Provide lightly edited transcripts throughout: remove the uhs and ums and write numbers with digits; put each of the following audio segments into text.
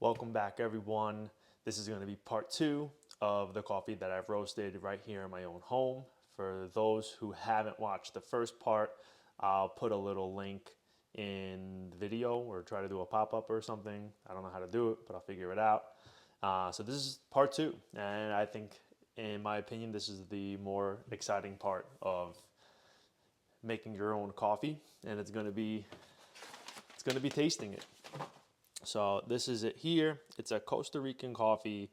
Welcome back, everyone. This is going to be part two of the coffee that I've roasted right here in my own home. For those who haven't watched the first part, I'll put a little link in the video or try to do a pop-up or something. I don't know how to do it, but I'll figure it out. So this is part two, and I think, in my opinion, this is the more exciting part of making your own coffee, and it's going to be tasting it. So this is it here. It's a Costa Rican coffee,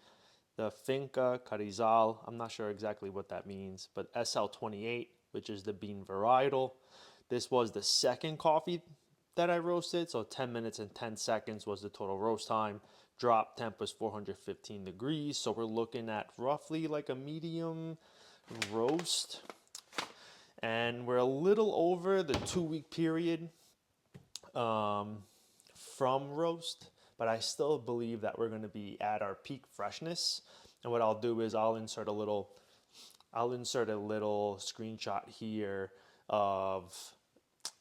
the Finca Carrizal. I'm not sure exactly what that means, but SL28, which is the bean varietal. This was the second coffee that I roasted, so 10 minutes and 10 seconds was the total roast time. Drop temp was 415 degrees, so we're looking at roughly like a medium roast. And we're a little over the 2-week period from roast, but I still believe that we're going to be at our peak freshness. And what I'll do is I'll insert a little screenshot here of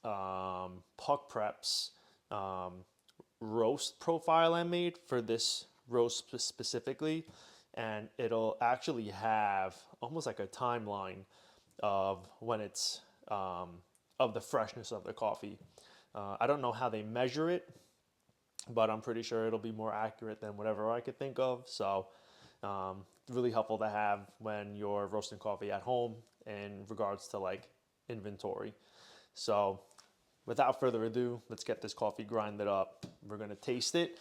Puck Prep's roast profile I made for this roast specifically, and it'll actually have almost like a timeline of when it's of the freshness of the coffee. I don't know how they measure it, but I'm pretty sure it'll be more accurate than whatever I could think of. So really helpful to have when you're roasting coffee at home in regards to like inventory. So without further ado, let's get this coffee grinded up. We're gonna taste it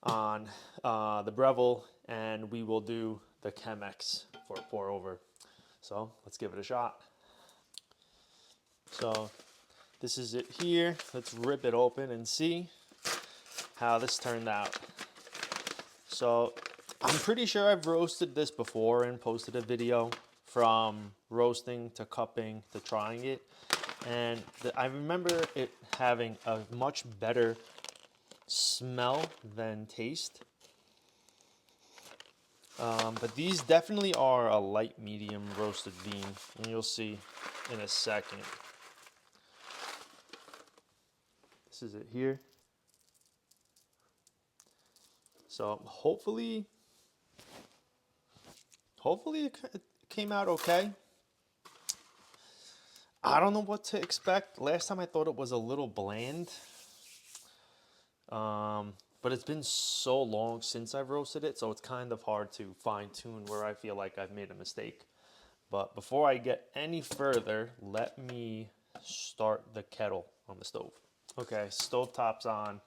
on the Breville, and we will do the Chemex for pour over. So let's give it a shot. So this is it here. Let's rip it open and see how this turned out. So I'm pretty sure I've roasted this before and posted a video from roasting to cupping to trying it. And I remember it having a much better smell than taste. But these definitely are a light medium roasted bean, and you'll see in a second. This is it here. So hopefully it came out okay. I don't know what to expect. Last time I thought it was a little bland. But it's been so long since I've roasted it, so it's kind of hard to fine tune where I feel like I've made a mistake. But before I get any further, let me start the kettle on the stove. Okay, stove top's on.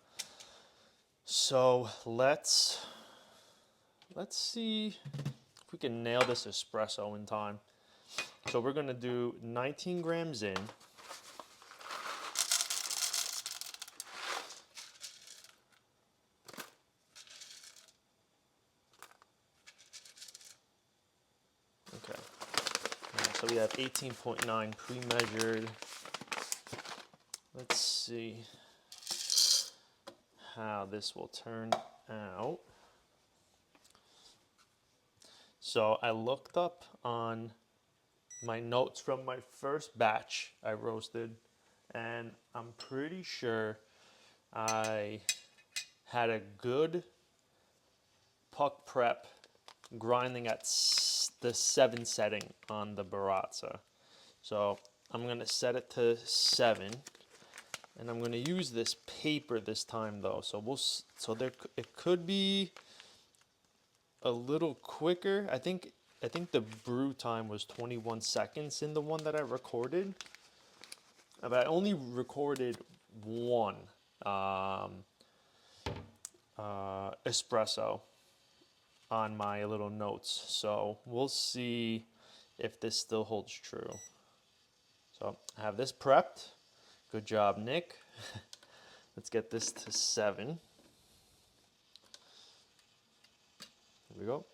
So let's see if we can nail this espresso in time. So we're gonna do 19 grams in. Okay, so we have 18.9 pre-measured. Let's see how this will turn out. So I looked up on my notes from my first batch I roasted, and I'm pretty sure I had a good puck prep grinding at the 7 setting on the Baratza. So I'm gonna set it to 7, and I'm gonna use this paper this time though. So it could be a little quicker. I think the brew time was 21 seconds in the one that I recorded, but I only recorded one espresso on my little notes. So we'll see if this still holds true. So I have this prepped. Good job, Nick. Let's get this to 7. Here we go.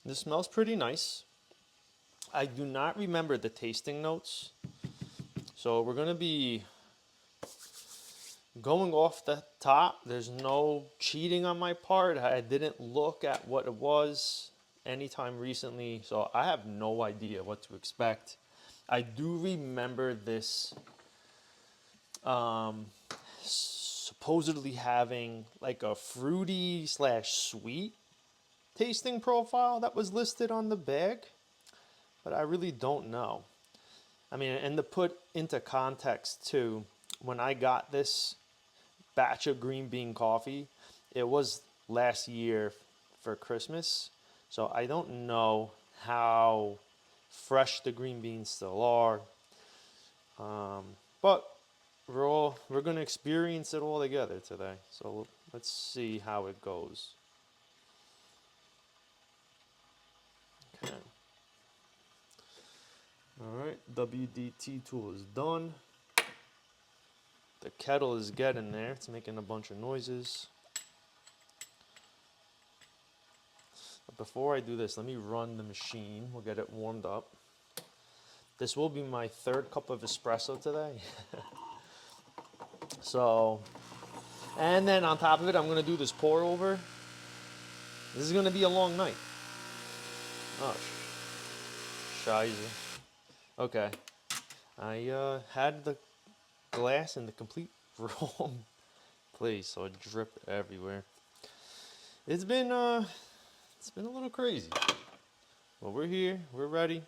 This smells pretty nice. I do not remember the tasting notes, so we're gonna be going off the top, there's no cheating on my part. I didn't look at what it was anytime recently, so I have no idea what to expect. I do remember this supposedly having like a fruity slash sweet tasting profile that was listed on the bag, but I really don't know. I mean, and to put into context too, when I got this batch of green bean coffee, it was last year for Christmas, so I don't know how fresh the green beans still are. But we're gonna experience it all together today. So let's see how it goes. Okay. All right, WDT tool is done. The kettle is getting there. It's making a bunch of noises. But before I do this, let me run the machine. We'll get it warmed up. This will be my third cup of espresso today. So, and then on top of it, I'm gonna do this pour over. This is gonna be a long night. Oh, shiza. Okay. I had the glass in the complete wrong place, so it dripped everywhere. It's been a little crazy. Well, we're here, we're ready.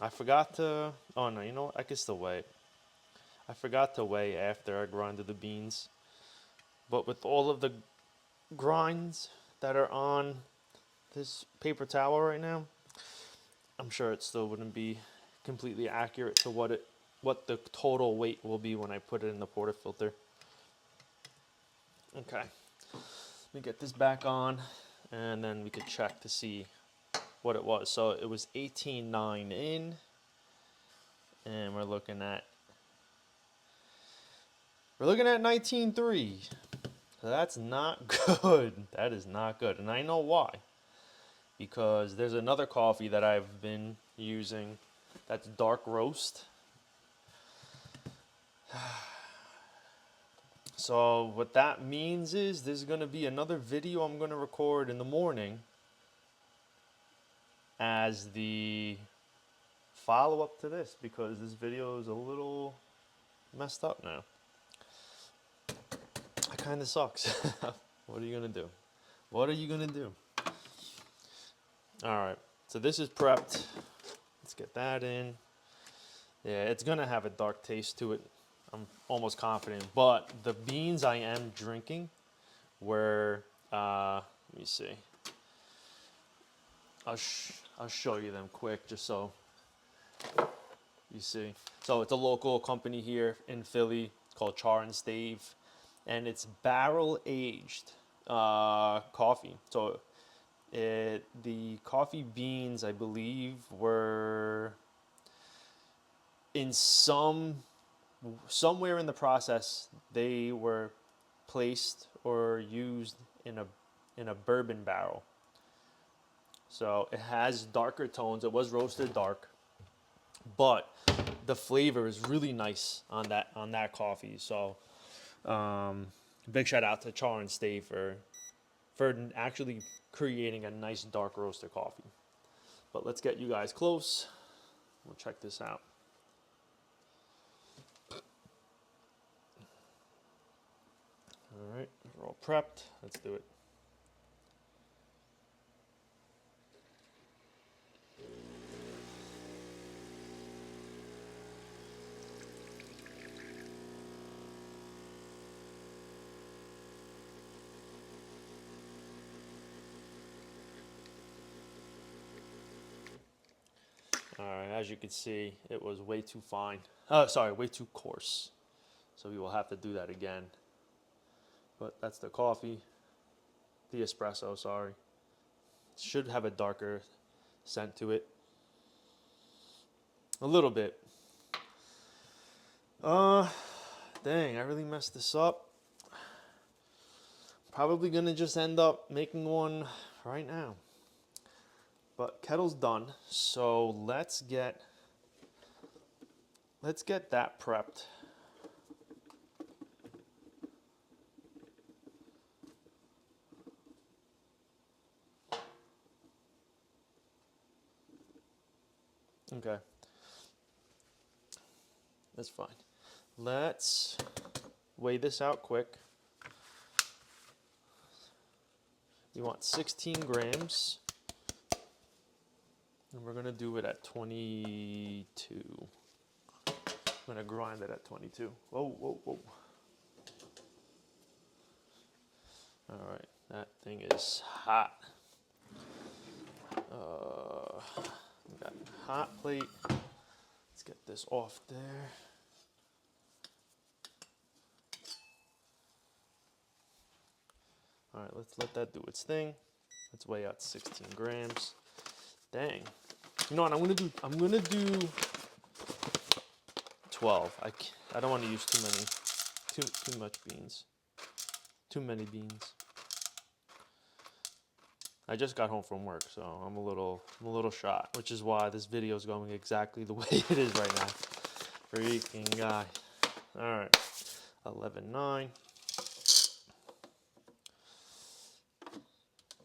I forgot to, oh no, you know what? I can still wait. I forgot to weigh after I grinded the beans. But with all of the grinds that are on this paper towel right now, I'm sure it still wouldn't be completely accurate to what the total weight will be when I put it in the portafilter. Okay, let me get this back on, and then we could check to see what it was. So it was 18.9 in, and we're looking at 19.3. So that's not good. That is not good, and I know why. Because there's another coffee that I've been using that's dark roast. So what that means is there's going to be another video I'm going to record in the morning as the follow-up to this, because this video is a little messed up now. It kind of sucks. What are you going to do? What are you going to do? All right, so this is prepped. Let's get that in. Yeah, it's going to have a dark taste to it. I'm almost confident, but the beans I am drinking were, let me see. I'll show you them quick just so you see. So it's a local company here in Philly called Char and Stave, and it's barrel aged coffee. So the coffee beans, I believe, were in somewhere in the process, they were placed or used in a bourbon barrel. So it has darker tones. It was roasted dark, but the flavor is really nice on that coffee. So big shout out to Char and Stay for actually creating a nice dark roaster coffee. But let's get you guys close. We'll check this out. All right, we're all prepped. Let's do it. All right, as you can see, it was way too fine. Sorry, way too coarse. So we will have to do that again. But that's the coffee, the espresso, sorry. It should have a darker scent to it. A little bit. Dang, I really messed this up. Probably gonna just end up making one right now. But kettle's done, so let's get that prepped. Okay. That's fine. Let's weigh this out quick. You want 16 grams. And we're going to do it at 22. I'm going to grind it at 22. Whoa, whoa, whoa. All right, that thing is hot. We got a hot plate. Let's get this off there. All right, let's let that do its thing. Let's weigh out 16 grams. Dang. You know what I'm gonna do 12. I don't want to use too much beans. Too many beans. I just got home from work, so I'm a little shot, which is why this video is going exactly the way it is right now. Freaking guy. All right, 11.9.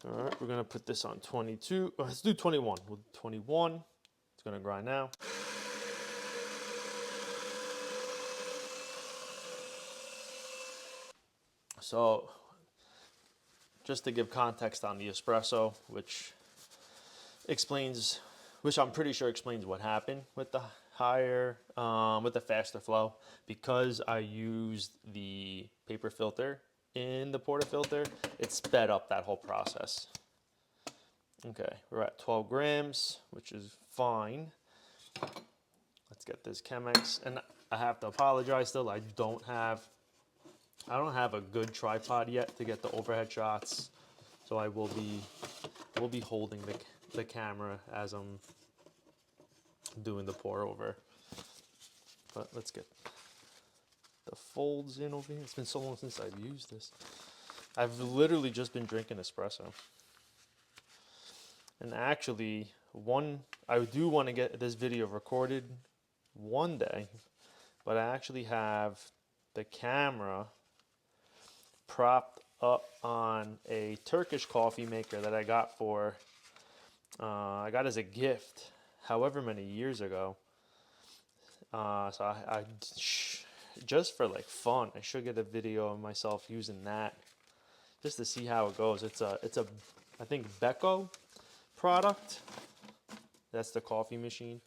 All right, we're gonna put this on 22. Let's do 21. We'll do 21. It's gonna grind now. So, just to give context on the espresso, which I'm pretty sure explains what happened with the with the faster flow, because I used the paper filter in the portafilter, it sped up that whole process. Okay, we're at 12 grams, which is fine. Let's get this Chemex, and I have to apologize still. I don't have a good tripod yet to get the overhead shots, so I will be holding the camera as I'm doing the pour over. But let's get the folds in over here. It's been so long since I've used this. I've literally just been drinking espresso. And actually, I do want to get this video recorded one day, but I actually have the camera propped up on a Turkish coffee maker that I got I got as a gift however many years ago. So I just for like fun, I should get a video of myself using that just to see how it goes. It's a I think Beko product. That's the coffee machine.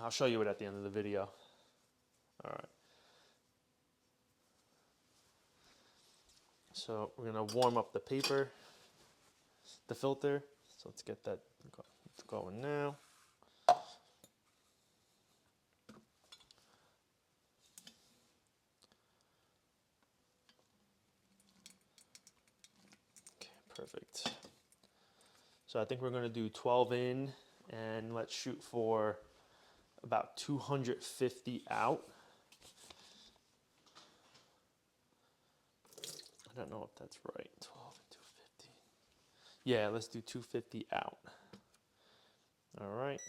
I'll show you it at the end of the video. All right. So we're gonna warm up the paper, the filter. So let's get that going now. Okay, perfect. So I think we're gonna do 12 in, and let's shoot for about 250 out. I don't know if that's right. 12 and 250. Yeah, let's do 250 out. All right.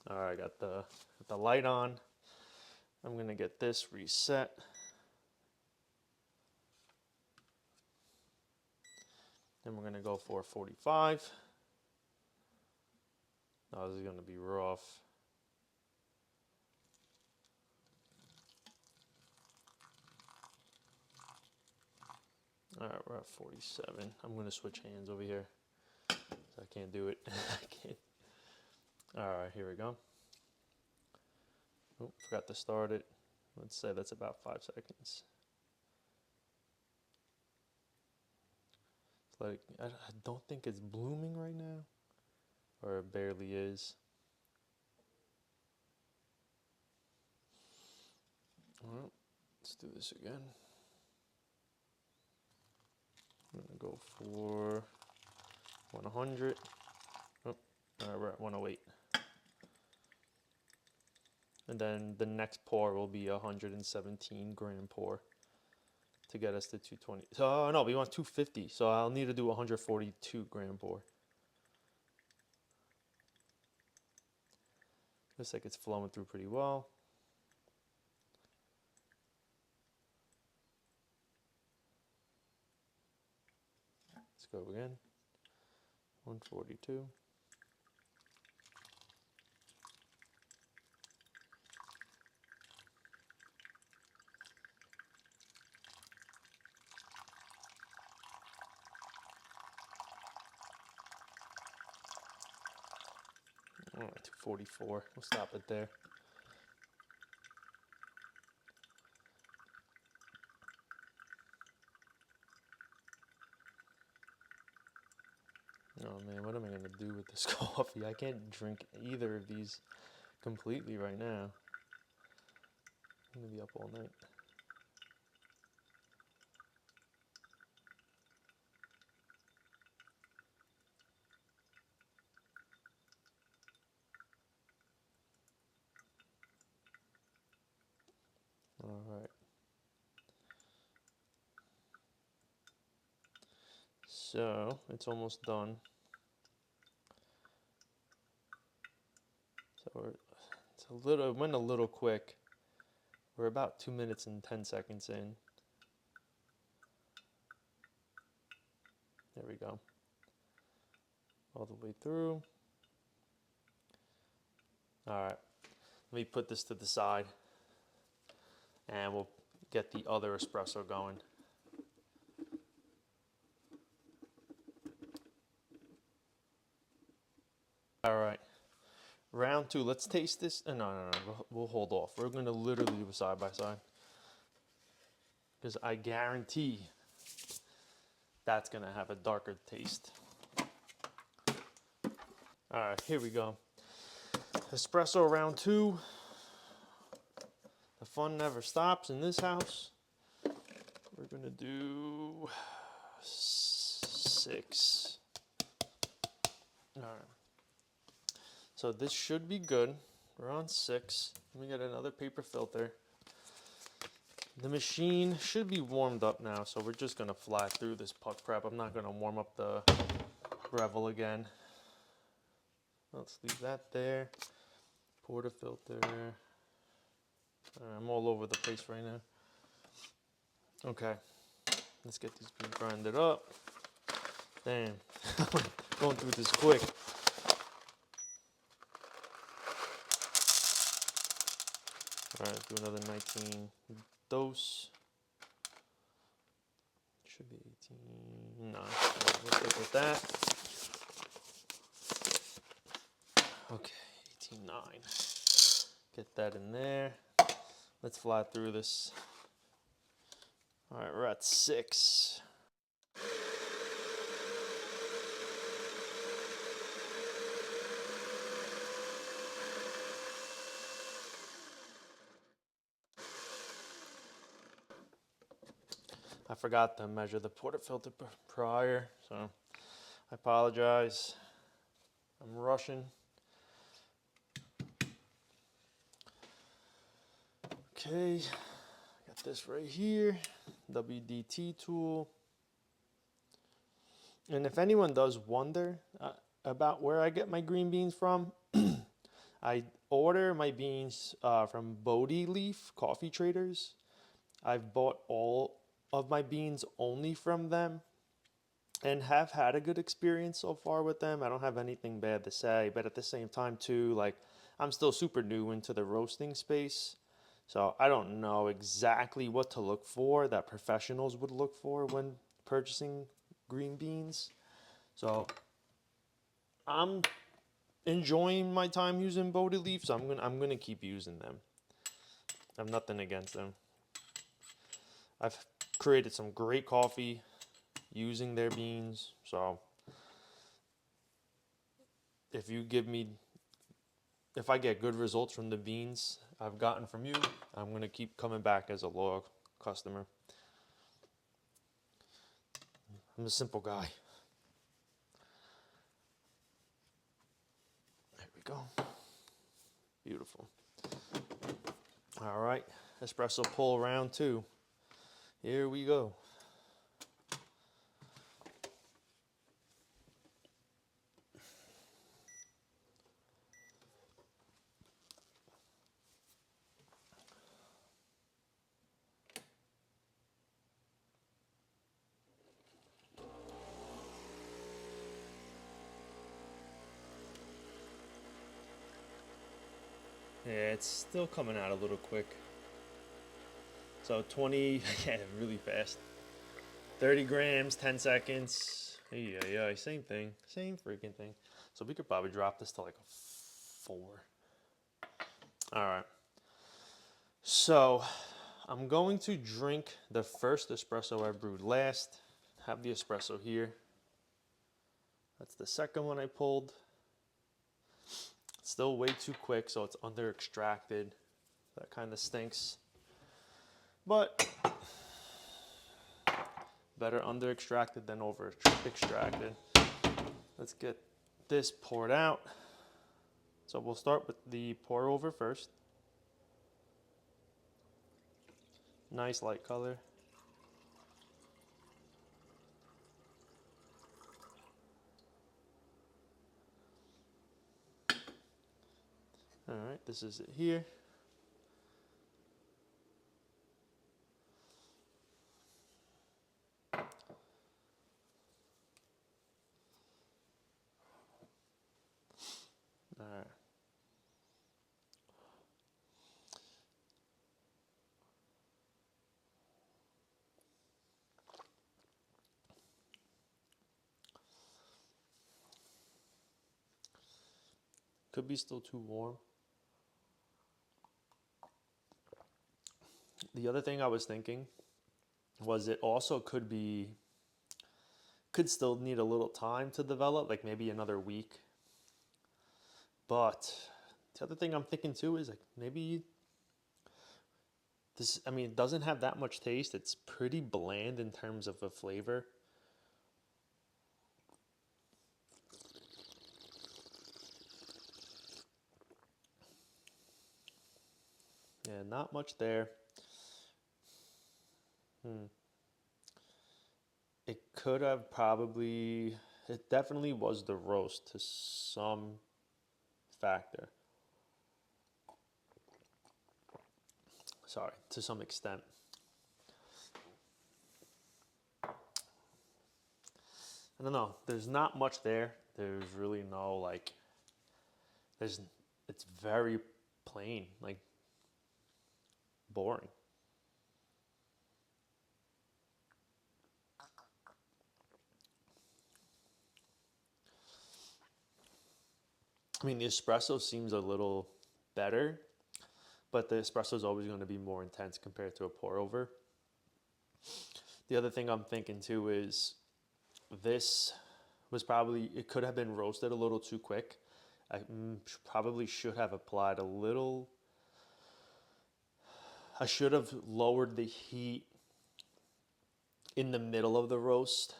All right, got the light on. I'm gonna get this reset. Then we're gonna go for 45. Oh, this is gonna be rough. All right, we're at 47. I'm gonna switch hands over here. I can't do it. I can't. All right, here we go. Oh, forgot to start it. Let's say that's about 5 seconds. It's like, I don't think it's blooming right now, or it barely is. All right, let's do this again. I'm gonna go for 100. Oh, all right, we're at 108. And then the next pour will be 117 gram pour to get us to 220. So no, we want 250. So I'll need to do 142 gram pour. Looks like it's flowing through pretty well. go again. 142. All right, 244. We'll stop it there. Oh man, what am I gonna do with this coffee? I can't drink either of these completely right now. I'm gonna be up all night. All right. So it's almost done. So it's a little, it went a little quick. We're about 2 minutes and 10 seconds in. There we go. All the way through. All right. Let me put this to the side and we'll get the other espresso going. All right. Round two. Let's taste this. No. We'll hold off. We're going to literally do a side by side. Because I guarantee that's going to have a darker taste. All right, here we go. Espresso round two. The fun never stops in this house. We're going to do 6. All right. So this should be good. We're on 6. Let me get another paper filter. The machine should be warmed up now, so we're just gonna fly through this puck prep. I'm not gonna warm up the Revel again. Let's leave that there. Portafilter. I'm all over the place right now. Okay, let's get these beans grinded up. Damn, going through this quick. All right, do another 19 dose. Should be 18. No, we'll stick with that. Okay, 18.9. Get that in there. Let's fly through this. All right, we're at 6. I forgot to measure the portafilter prior, so I apologize. I'm rushing. Okay, got this right here, WDT tool. And if anyone does wonder about where I get my green beans from, I order my beans from Bodhi Leaf Coffee Traders. I've bought all of my beans only from them and have had a good experience so far with them. I don't have anything bad to say, but at the same time too, like, I'm still super new into the roasting space, so I don't know exactly what to look for that professionals would look for when purchasing green beans. So I'm enjoying my time using Bodhi Leaf, so I'm gonna keep using them. I have nothing against them. I've created some great coffee using their beans, so if I get good results from the beans I've gotten from you, I'm gonna keep coming back as a loyal customer. I'm a simple guy. There we go. Beautiful. All right, espresso pull round 2. Here we go. Yeah, it's still coming out a little quick. So 20, yeah, really fast. 30 grams, 10 seconds. Yeah, same thing. Same freaking thing. So we could probably drop this to like a 4. All right. So I'm going to drink the first espresso I brewed last. Have the espresso here. That's the second one I pulled. It's still way too quick, so it's under extracted. That kind of stinks. But better under extracted than over extracted. Let's get this poured out. So we'll start with the pour over first. Nice light color. All right, this is it here. All right. Could be still too warm. The other thing I was thinking was it also could still need a little time to develop, like maybe another week. But the other thing I'm thinking too is like maybe this, I mean, it doesn't have that much taste. It's pretty bland in terms of a flavor. Yeah, not much there. It could have probably, it definitely was the roast to some factor. Sorry, to some extent. I don't know. There's not much there. There's really no like. There's. It's very plain, like boring. I mean, the espresso seems a little better, but the espresso is always going to be more intense compared to a pour over. The other thing I'm thinking too is this was probably, it could have been roasted a little too quick. I probably should have applied a little. I should have lowered the heat in the middle of the roast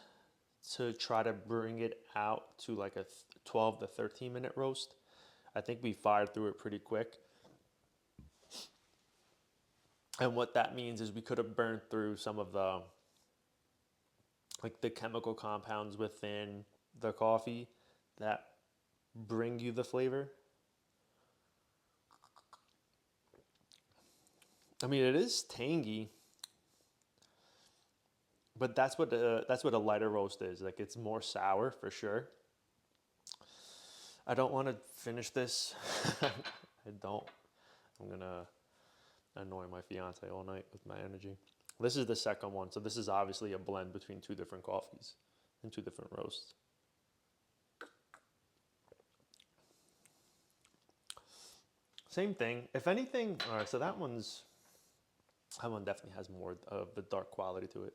to try to bring it out to like a 12 to 13-minute roast. I think we fired through it pretty quick. And what that means is we could have burned through some of the like the chemical compounds within the coffee that bring you the flavor. I mean, it is tangy, but that's what a lighter roast is. Like it's more sour for sure. I don't want to finish this. I don't. I'm gonna annoy my fiance all night with my energy. This is the second one, so this is obviously a blend between two different coffees and two different roasts. Same thing. If anything, all right. So that one definitely has more of the dark quality to it.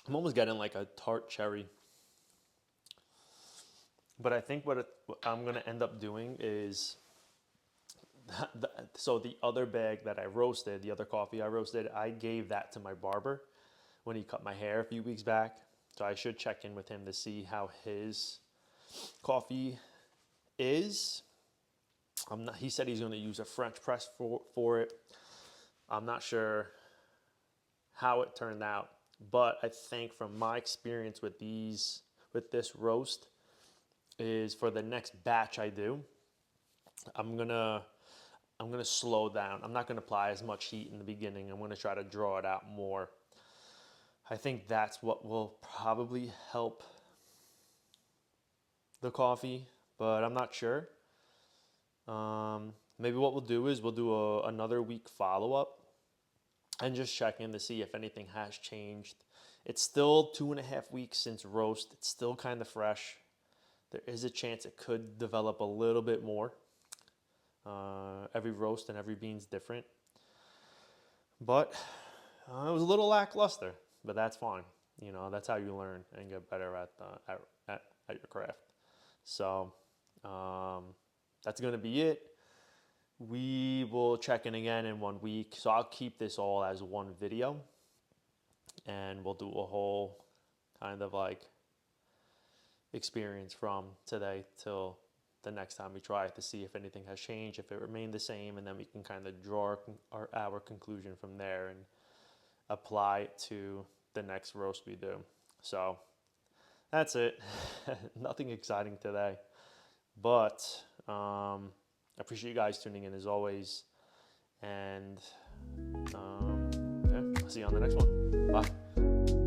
I'm almost getting like a tart cherry. But I think what I'm going to end up doing is, so the other bag that I roasted, the other coffee I roasted, I gave that to my barber when he cut my hair a few weeks back. So I should check in with him to see how his coffee is. He said he's going to use a French press for it. I'm not sure how it turned out, but I think from my experience with this roast is for the next batch I do, I'm gonna slow down. I'm not gonna apply as much heat in the beginning. I'm gonna try to draw it out more. I think that's what will probably help the coffee, but I'm not sure. Maybe what we'll do is we'll do another week follow-up and just check in to see if anything has changed. It's still 2.5 weeks since roast. It's still kind of fresh. There is a chance it could develop a little bit more. Every roast and every bean's different. But it was a little lackluster, but that's fine. You know, that's how you learn and get better at your craft. So that's going to be it. We will check in again in 1 week. So I'll keep this all as one video, and we'll do a whole kind of like experience from today till the next time we try it to see if anything has changed, if it remained the same, and then we can kind of draw our conclusion from there and apply it to the next roast we do. So that's it. Nothing exciting today, but I appreciate you guys tuning in as always, and yeah, I'll see you on the next one. Bye.